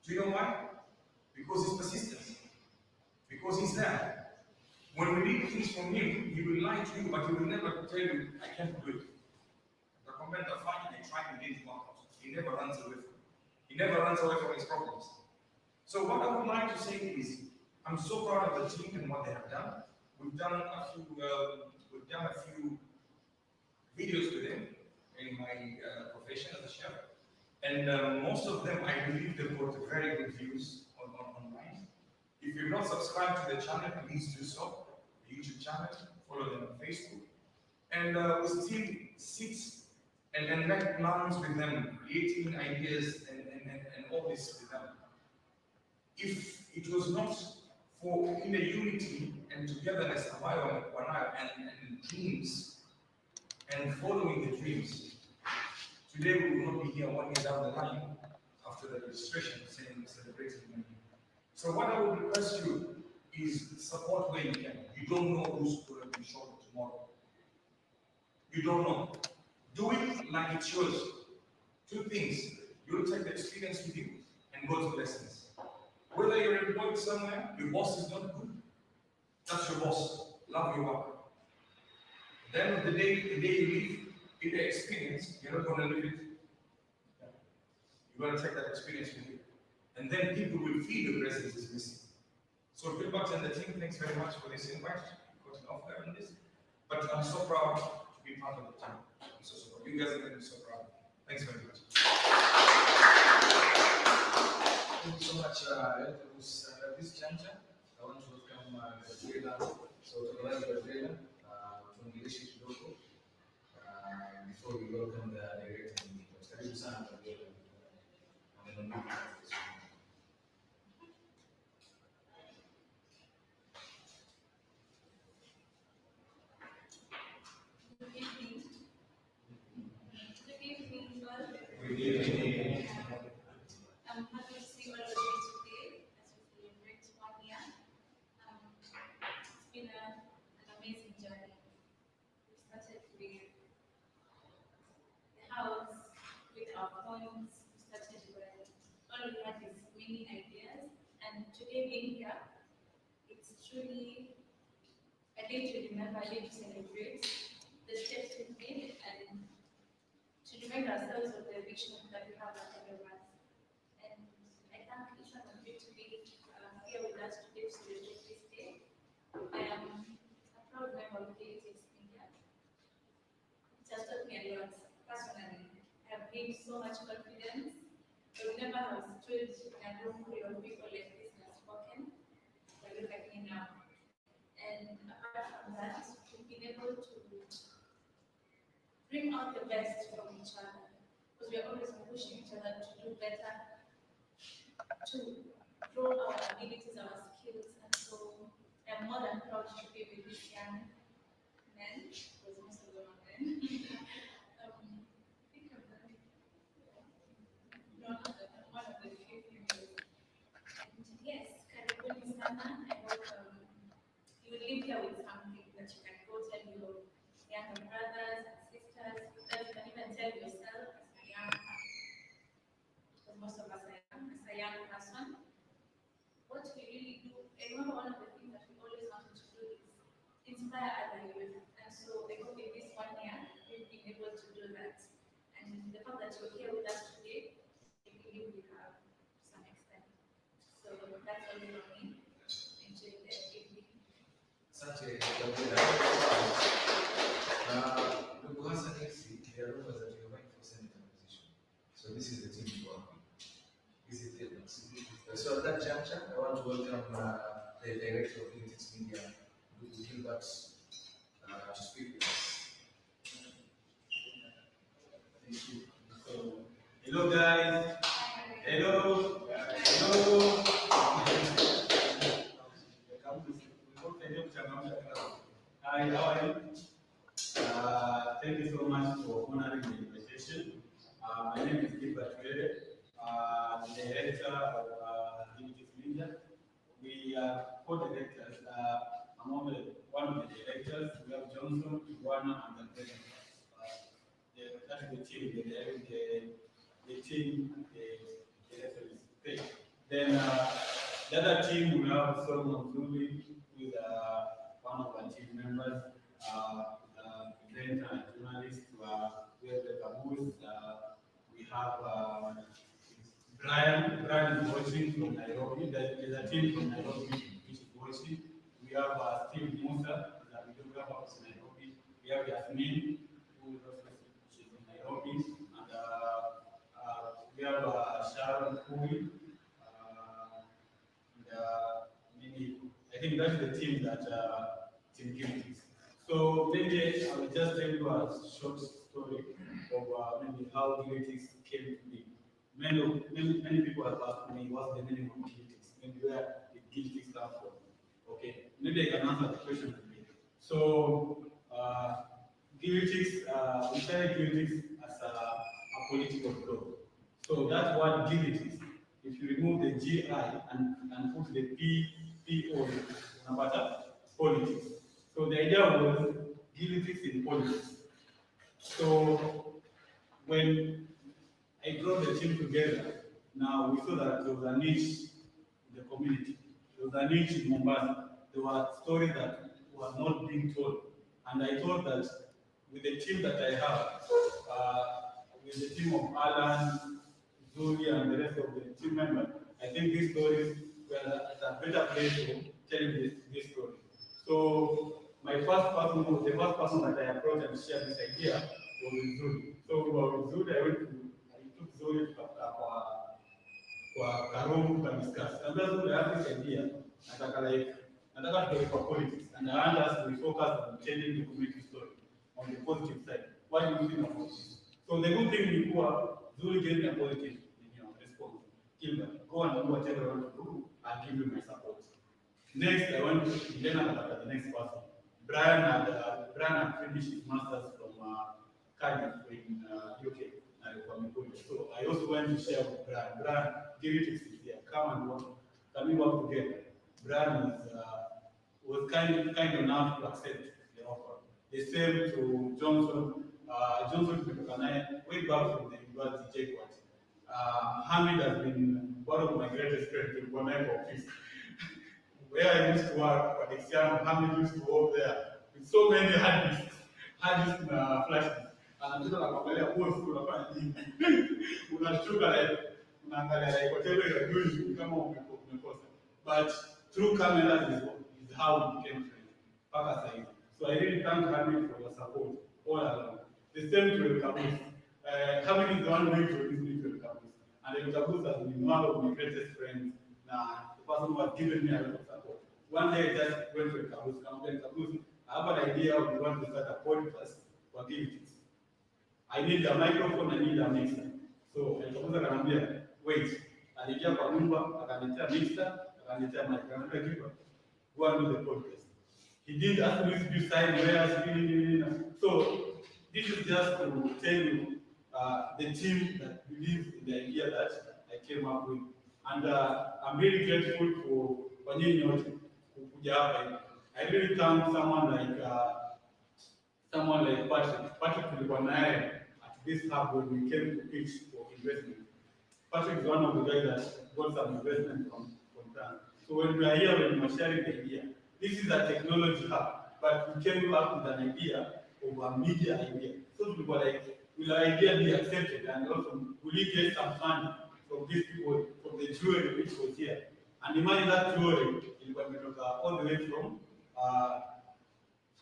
Do you know why? Because he's persistent. Because he's there. When we need things from him, he will lie to you, but he will never tell you, I can't do it. The comment of fine, I tried and didn't work out. He never runs away from it. He never runs away from his problems. So what I would like to say is, I'm so proud of the team and what they have done. We've done a few videos with him in my profession as a chef. And most of them, I believe they've got very good views online. If you've not subscribed to the channel, please do so. The YouTube channel, follow them on Facebook. And we still sit and make plans with them, creating ideas and all this with them. If it was not for in the unity and togetherness and dreams and following the dreams, today we will not be here 1 year down the line after the registration celebrating money. So what I would request you is support where you can. You don't know who's going to be short tomorrow. You don't know. Do it like it's yours. Two things. You'll take the experience with you and God's blessings. Whether you're employed somewhere, your boss is not good. That's your boss. Love your work. At the end of the day you live in the experience, you're not going to live it. You're going to take that experience with you. And then people will feel the presence is missing. So Gilbert and the team, thanks very much for this invite. We got an offer on this. But I'm so proud to be part of the team. I'm so proud. You guys are going to be so proud. Thanks very much. Thank you so much, at this juncture, I want to welcome Gabriela. So, to Gabriela, from leadership local, before we welcome the director. Karibu sana Gabriela. Good evening. I'm happy to see all of you today as we celebrate 1 year. It's been an amazing journey. We started with the house, with our phones. We started when all we had is many ideas. And today being here, it's truly a day to remember, a day to celebrate the steps we've made and to remind ourselves of the vision that we have ahead of us. And I thank each one of you to be here with us today to celebrate this day. I am a proud member of Gilitics Media. It has taught me a lot personally. I have gained so much confidence. I would never have stood in a room full of people like this and spoken. But look at me now. And apart from that, we've been able to bring out the best from each other, because we are always pushing each other to do better, to grow our abilities, our skills, and so I'm more than proud to be with these young men, because most of them are men. sana. I hope you will leave here with something that you can go tell your younger brothers and sisters, that you can even tell yourself as a young person, because most of us are young, as a young person. What we really do, I remember one of the things that we always wanted to do is inspire other youth. And so I hope in this 1 year, we've been able to do that. And the fact that you're here with us today, I believe we have to some extent. So that's all from me. Enjoy the evening. Asante. Ndugu Hassan, there are rumors that you're running for senator position. So this is the team to work with. This is it. So at that juncture, I want to welcome the director of Gilitics Media, Gilbert, to speak with us. Thank you. So, hello guys. Hello. Hello. Hi, how are you? Thank you so much for honoring the invitation. My name is Gilbert, the director of Gilitics Media. We are co-directors. I'm one of the directors. We have Johnson, Iguana, and the president. That is the team, the team, the referees pay. Then the other team, we have Solomon Zuli, who is one of our team members, presenter and journalist. We have the Caboose. We have Brian. Brian is watching from Nairobi. There's a team from Nairobi which is watching. We have Steve Musa, the videographer from Nairobi. We have Yasmin, who is also she's in Nairobi, and we have Sharon Kui, and many. I think that's the team that Team Gilitics. So maybe I will just tell you a short story of maybe how Gilitics came to be. Many people have asked me what's the meaning of Gilitics, maybe where the Gilitics comes from. Okay, maybe I can answer the question today. So Gilitics, we started Gilitics as a political club. So that word Gilitics, if you remove the GI and put the PO, politics. So the idea was Gilitics in politics. So when I brought the team together, now we saw that there was a niche in the community. There was a niche in Mombasa. There were stories that were not being told. And I thought that with the team that I have, with the team of Alan, Zuli, and the rest of the team members, I think these stories were at a better place to tell this story. So the first person that I approached and shared this idea was with Zuli. So with Zuli, I took Zuli kwa Karum to discuss. And that's why I have this idea. Nataka to for politics, and I want us to focus on changing the community story on the positive side. What do you think about this? So the good thing before Zuli gave me a positive response. Gilbert, go and do whatever you want to do. I'll give you my support. Next, I want to then the next person. Brian had finished his masters from Cardiff in UK. So I also went to share with Brian. Brian, Gilitics is here. Come and work. Can we work together? Brian was kind enough to accept the offer. The same to Johnson. Johnson way back from the university, Hamid has been one of my greatest friends in one office. Where I used to work, for exam, Hamid used to work there with so many hard disks flashes. And mtu anakuangalia post unafanya nini? Unashtuka unaangalia whatever you're doing kama umekosa. But through cameras is how we became friends. So I really thank Hamid for your support all along. The same to El Caboose. Hamid is the one who introduced me to El Caboose. And El Caboose has been one of my greatest friends. The person who has given me a lot of support. One day I just went to El Caboose. I have an idea of we want to start a podcast for Gilitics. I need a microphone, I need a mixer. So El Caboose akanambia, wait. Aliingia kwa nyumba, akaniletea mixer, akaniletea mic. Akaniambia, go and do the podcast. He did ask me to do sign wares. So this is just to tell you the team that believes in the idea that I came up with. And I'm really grateful for kwa nyinyi wote kuja hapa hivi. I really thank someone like Patrick. Patrick tulikuwa naye at this hub when we came to pitch for investment. Patrick is one of the guys that got some investment from France. So when we are here, when we are sharing the idea, this is a technology hub, but we came up with an idea of a media idea. So we were like, will our idea be accepted? And also, will we get some funding from these people, from the jewelry which was here? And imagine that jewelry all the way from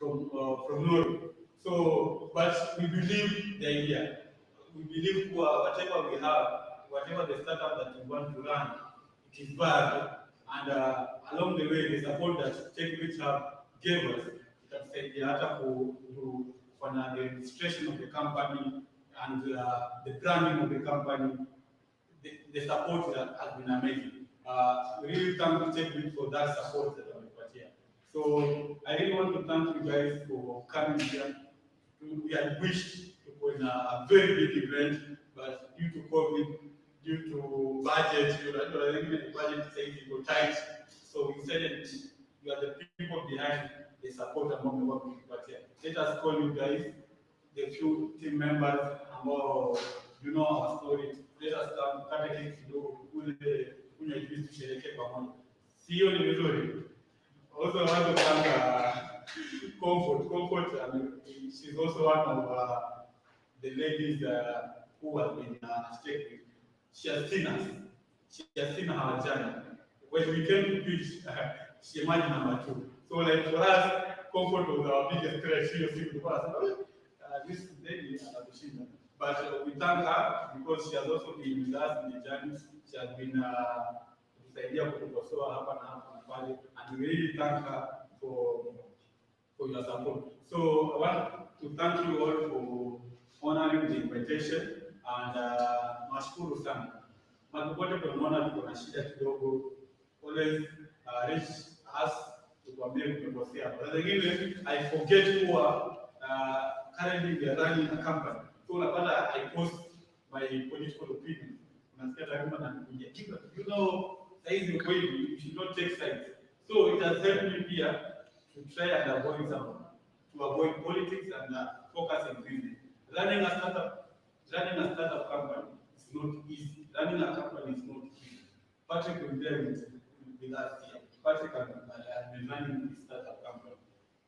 Norway. So, but we believe the idea. We believe whatever we have, whatever the startup that we want to run, it is bad. And along the way, the support that Tech Rich Hub gave us, it has said for the registration of the company and the branding of the company, the support that has been amazing. We really thank Tech Rich for that support that we got here. So I really want to thank you guys for coming here. We had wished to put in a very big event, but due to COVID, due to budget, the budget says it was tight. So we said you are the people behind the support among the work we got here. Let us call you guys, the few team members, ambao you know our story. Let us come kata keki kidogo kunywa juice tusherehekee pamoja. Sio ni vizuri. Also, I want to thank Comfort. I mean, she's also one of the ladies who has been stayed with. She has seen us. She has seen our journey. When we came to pitch, she imagined number 2. So, like for us, Comfort was our biggest threat. She was with us. This lady, but we thank her because she has also been with us in the journey. She has been kusaidia kutukosoa hapa na hapa na pale, and we really thank her for your support. So I want to thank you all for honoring the invitation, and nashukuru sana. Matupote tunaona tuko na shida kidogo, always reach us tukwambie tumekosea. But again, I forget who currently we are running a company. So unapata I post my political opinion. Unasikia taarifa na kuja. You know, saizi uko hivi, you should not take sides. So it has helped me here to try and avoid politics and focus on business. Running a startup company is not easy. Running a company is not easy. Patrick will be there with us here. Patrick has been running this startup company.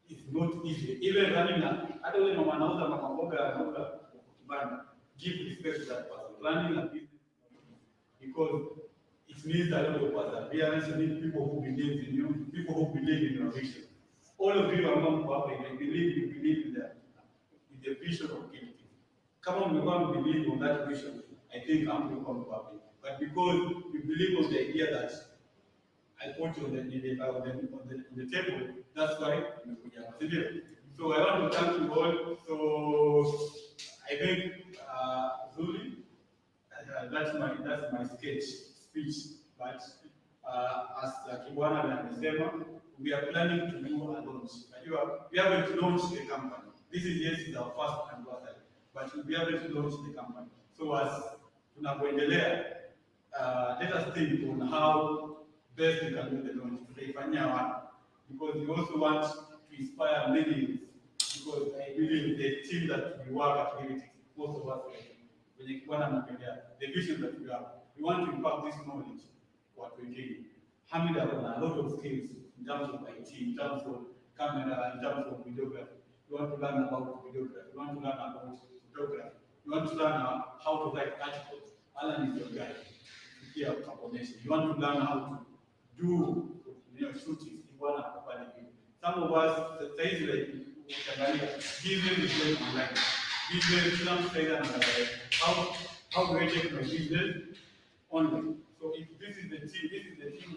It's not easy. Even running hata ule mama anauza mboga anauza kibanda. Give respect to that person. Running a business because it needs a lot of perseverance. You need people who believe in you, people who believe in your vision. All of you are not public. I believe you believe in the vision of Gilitics. Come on, we want to believe on that vision. I think I'm going to come public. But because you believe on the idea that I put on the table, that's why we are. So I want to thank you all. So I think Zuli, that's my speech. But as Kibwana amesema, we are planning to do a launch. We haven't launched the company. This is our first anniversary, but we haven't launched the company. So as tunapoendelea, let us think on how best we can do the launch. Because we also want to inspire many youth. Because I believe the team that we work at Gilitics, most of us, the vision that we have, we want to impact this knowledge what we're doing. Hamid has a lot of skills in terms of IT, in terms of camera, in terms of videography. You want to learn about videography. You want to learn about photography. You want to learn how to write articles. Alan is your guy. Here, you want to learn how to do shooting. Some of us, the things like business is going online. Business, some say that how do I take my business online? So if this is the team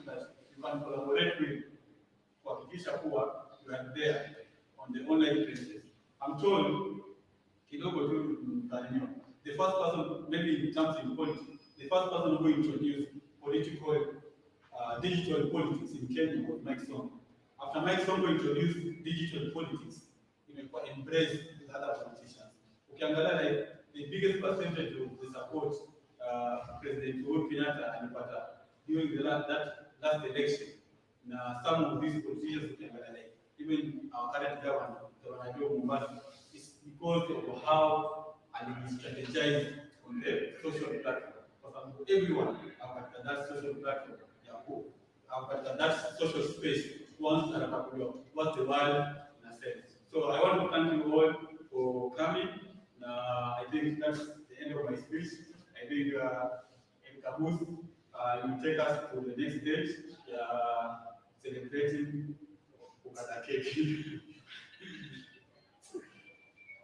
that you can collaborate with kuhakikisha kuwa you are there on the online places. I'm told kidogo tu mtanyo. The first person, maybe in terms of politics, the first person who introduced digital politics in Kenya was Mike Sonko. After Mike Sonko introduced digital politics, he embraced with other politicians. Ukiangalia like the biggest percentage of the support President Uhuru Kenyatta alipata during that last election Now, some of these procedures, like even our current government, the one I do Mombasa, is because of how we strategize on the social platform. Because everyone, after that social platform, after that social space, wants to what the world says. So I want to thank you all for coming. I think that's the end of my speech. I think Caboose, you take us to the next stage, celebrating Okada cake.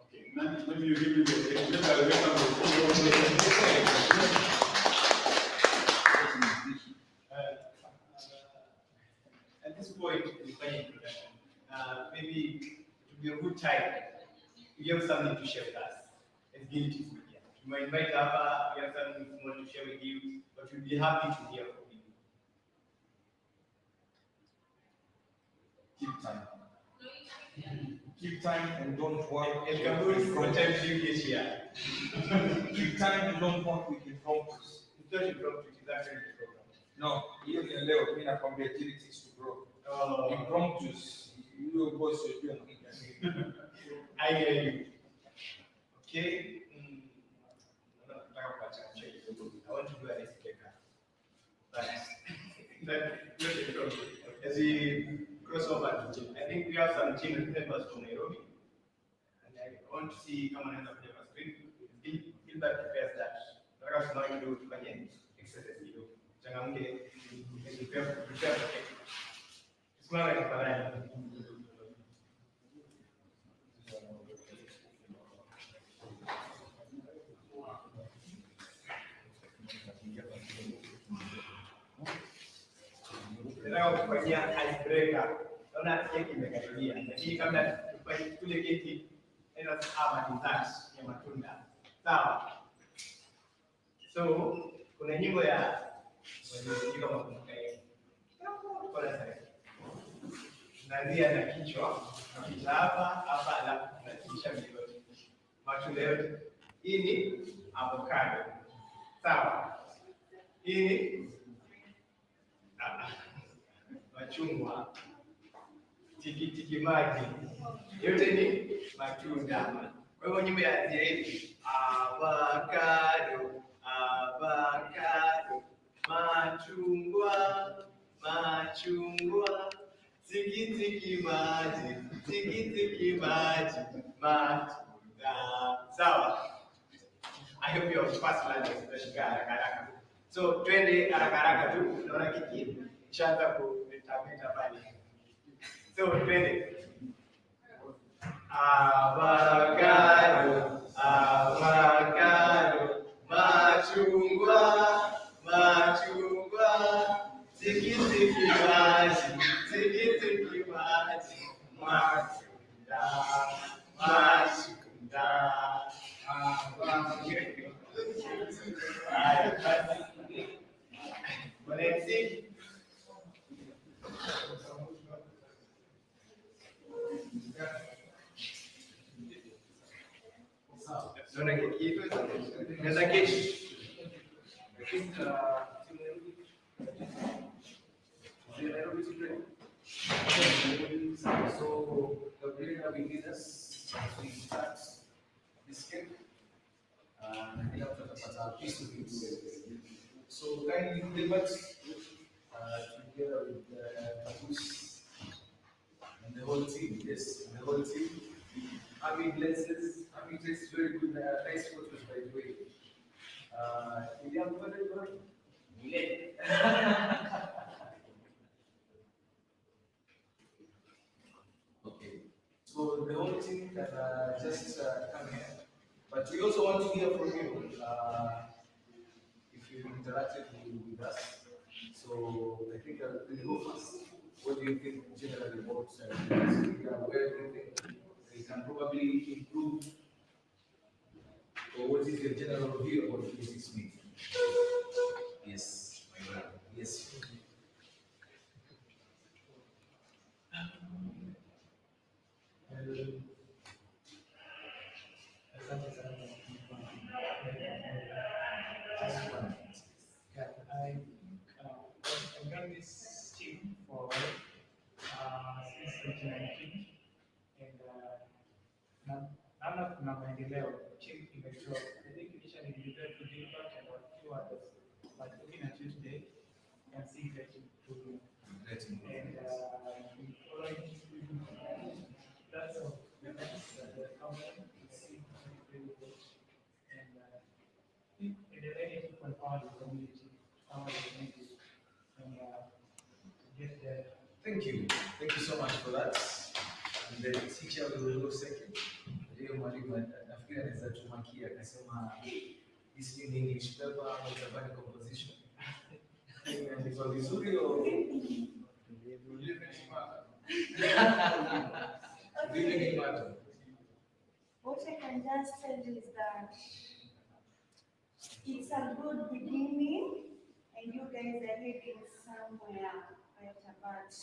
Okay, maybe you give me at this point in the introduction, maybe it would be a good time. We have something to share with us as Gilitics Media. You might invite Abba, we have something small to share with you, but we'll be happy to hear from you. Keep time. Keep time and don't work. And Caboose, what time do you get here? Keep time and don't work with impromptus. It's not impromptu, it's actually the program. No, hiyo ni leo mimi nakwambia Gilitics to grow. Impromptus, you boss you do. I hear you. Okay. I want to do an icebreaker. But as we cross over, I think we have some team members from Nairobi. And I want to see come on the screen. Gilbert prepares that. Perhaps now you do again. Exercise video. Changamke. Prepare. It's not like a Nataka kufanyia icebreaker. Naona keki imekaribia. Lakini kabla tufanye kule keki, enda ama dessert ya matunda. Sawa. So, kuna nyimbo ya wajisikia kama kumbuka hiyo. Kwa sasa. Naanzia na kichwa. Kisha hapa alafu tunakisha milioni. Matunda yote. Hii ni avocado. Sawa. Hii ni machungwa, tikitiki maji, yote ni matunda. Kwa hivyo nyimbo ya hivi, avocado, machungwa, tikitiki maji, matunda. Sawa. I hope you have passed lunch, especially haraka. So twende haraka tu, naona kiki chata kumetameta pale. So twende. Avocado, machungwa, tikitiki maji, matunda. So the beginning will lead us as we start this cake. And we have to put a piece of it. So kindly Gilbert, together with Caboose and the whole team, yes, the whole team. Ami blesses, Ami takes very good, nice photos by the way. Okay, so the whole team can just come here, but we also want to hear from you if you interacted with us. So I think we'll go first. What do you think generally about where do you think they can probably improve, or what is your general view about physics meeting? Yes, my brother. Yes. I've done this team for naona kuna maendeleo chini kimetoa. I think initially you tried to deliver and a few others, but looking at you today, you can see that improving. And following that's all. The next comment is see very good. And in the way people found the community, how they make it, and get there. Thank you. Thank you so much for that. And the teacher will go second. Leo mwalimu nafikiri anaweza tumakia akasema this in English paper ama itabani composition. Imeandikwa vizuri au living matter. What I can just tell you is that it's a good beginning, and you guys are heading somewhere better. But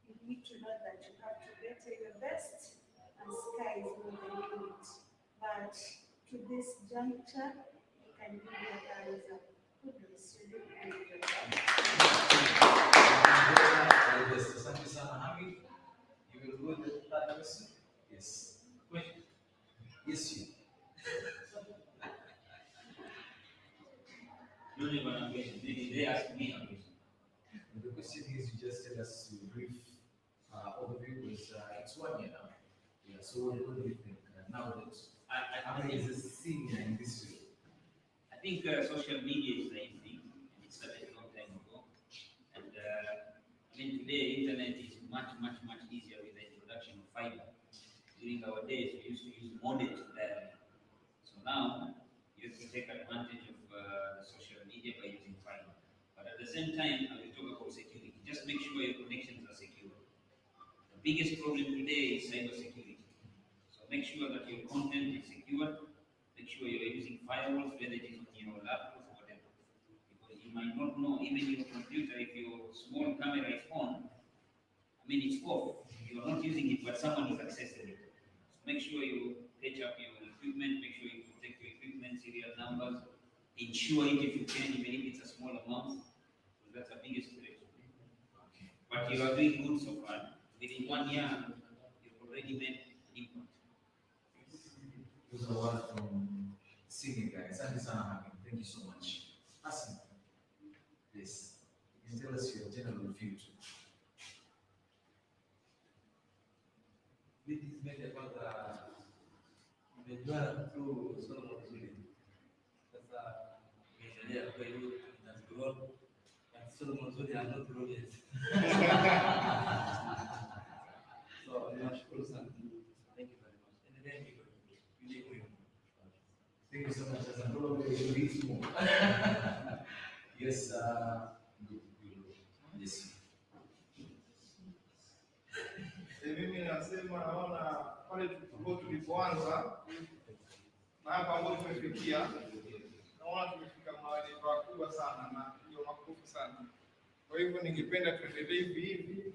you need to know that you have to better your best, and sky is not the limit. But to this juncture, you can give your hands up. Goodness, you did a good job. Yes, asante sana Hamid. You will go with the third question? Yes. Question. Yes, you. They asked me a question. The question is, you just tell us a brief overview because it's 1 year now. Yeah, so what do you think now that Hamid is a senior in this field? I think social media is the thing. It started a long time ago. And I mean, today, internet is much easier with the introduction of fiber. During our days, we used to use modem to dial. So now, you have to take advantage of social media by using fiber. But at the same time, I will talk about security. Just make sure your connections are secure. The biggest problem today is cyber security. So make sure that your content is secure. Make sure you are using firewalls, whether it is on your laptop or whatever. Because you might not know, even your computer, if your small camera is on, I mean, it's off. You are not using it, but someone is accessing it. So make sure you patch up your equipment, make sure you protect your equipment, serial numbers, insure it if you can, even if it's a small amount. So that's the biggest threat. Okay. But you are doing good so far. Within 1 year, you've already made an impact. Those are one from senior guys. Asante sana Hamid. Thank you so much. Hassan, yes, you can tell us your general view too. Meetings made kwanza imejua tu somo zuri. Sasa imeendelea kwa hiyo tunazigrow na somo zuri na not brilliant. So nashukuru sana. Thank you very much. And then you did well. Thank you so much, Hassan. Probably you need more. Yes, yes. Mimi nasema naona pale tulipoanza na hapa ambapo tumefikia, naona tumefika mahali pakubwa sana na ndio makofi sana. Kwa hivyo ningependa tuendelee hivi.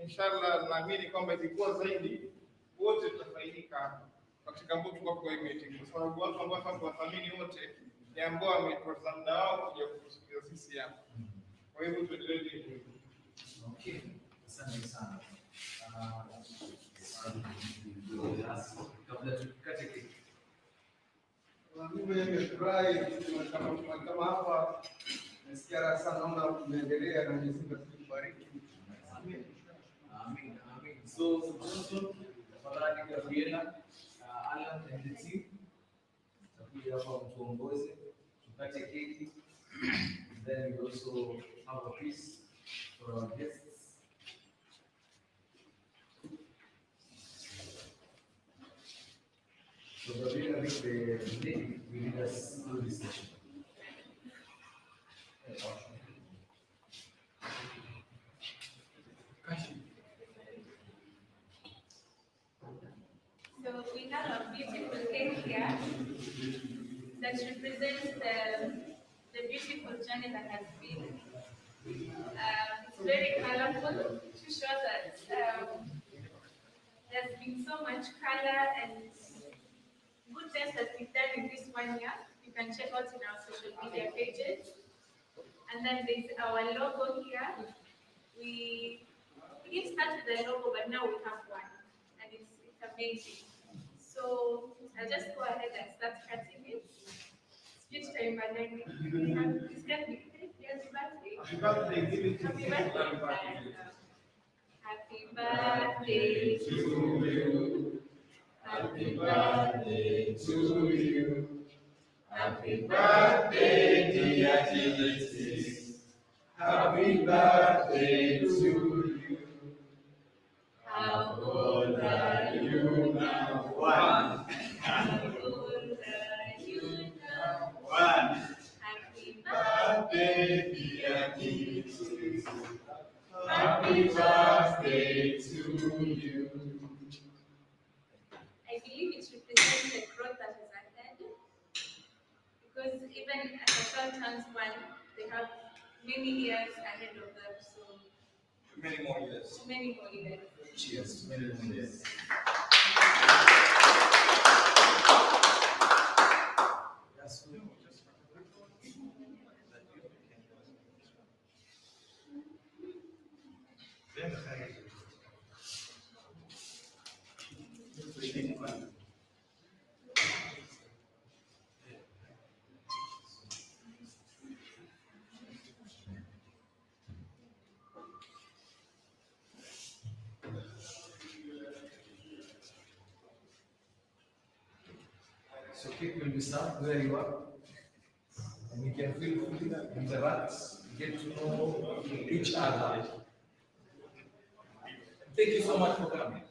Inshallah naamini kwamba ilikuwa zaidi wote tutafaidika katika ambao tuko kwa hii meeting, kwa sababu watu ambao hapa wathamini wote ni ambao wametoa muda wao kuja kutusikia sisi hapa. Kwa hivyo tuendelee hivi. Okay, asante sana. Kabla tukate keki. Mimi nimefurahi kama hapa, nasikia raha sana, naona tunaendelea na Mwenyezi Mungu atubariki. Amen. Amen. Amen. So, tafadhali Gabriela, Alan and the team, tutakuja hapa mtuongoze, tukate keki. Then we also have a piece for our guests. So Gabriela, I think the lady will lead us through this session. So we have a beautiful cake here that represents the beautiful journey that has been. It's very colorful to show that there's been so much color and goodness that's been done in this 1 year. You can check out in our social media pages. And then there's our logo here. We didn't start with the logo, but now we have one, and it's amazing. So I'll just go ahead and start cutting it. Speech time, and then this can be happy birthday. Happy birthday, Gilitics. Happy birthday. Happy birthday to you. Happy birthday to you. Happy birthday, dear Gilitics. Happy birthday to you. How old are you now? One. How old are you now? One. Happy birthday, dear Gilitics. Happy birthday to you. I believe it represents the growth that is ahead, because even as a child turns one, they have many years ahead of them. So Many more years. many more years. Cheers. Many more years. So keep will be served where you are, and you can feel free, interact, get to know each other. Thank you so much for coming.